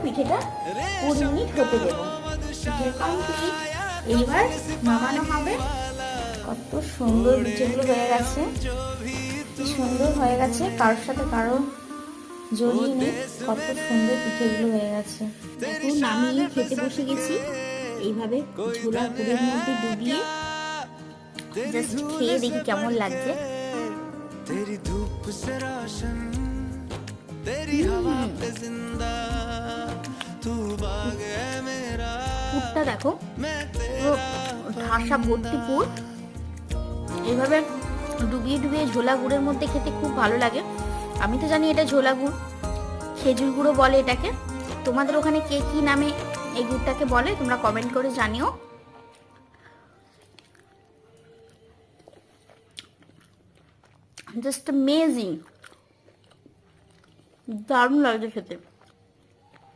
পিঠেটা 20 মিনিট হতে দেবো। পিঠে কমপ্লিট, এইবার নামানো হবে। কত সুন্দর পিঠেগুলো হয়ে গেছে, কি সুন্দর হয়ে গেছে, কারোর সাথে কারো জড়িয়ে নেই, কত সুন্দর পিঠেগুলো হয়ে গেছে। এখন নামিয়ে খেতে বসে গেছি। এইভাবে ছোলা গুড়ের মধ্যে ডুবিয়ে জাস্ট খেয়ে দেখি কেমন লাগছে। পুরটা দেখো, পুরো ঠাসা ভর্তি পুর। এইভাবে ডুবিয়ে ডুবিয়ে ঝোলা গুড়ের মধ্যে খেতে খুব ভালো লাগে। আমি তো জানি এটা ঝোলা গুড়, খেজুর গুঁড়ো বলে এটাকে। তোমাদের ওখানে কে কি নামে এই গুড়টাকে বলে তোমরা কমেন্ট করে জানিও। জাস্ট অ্যামেজিং, দারুণ লাগছে খেতে।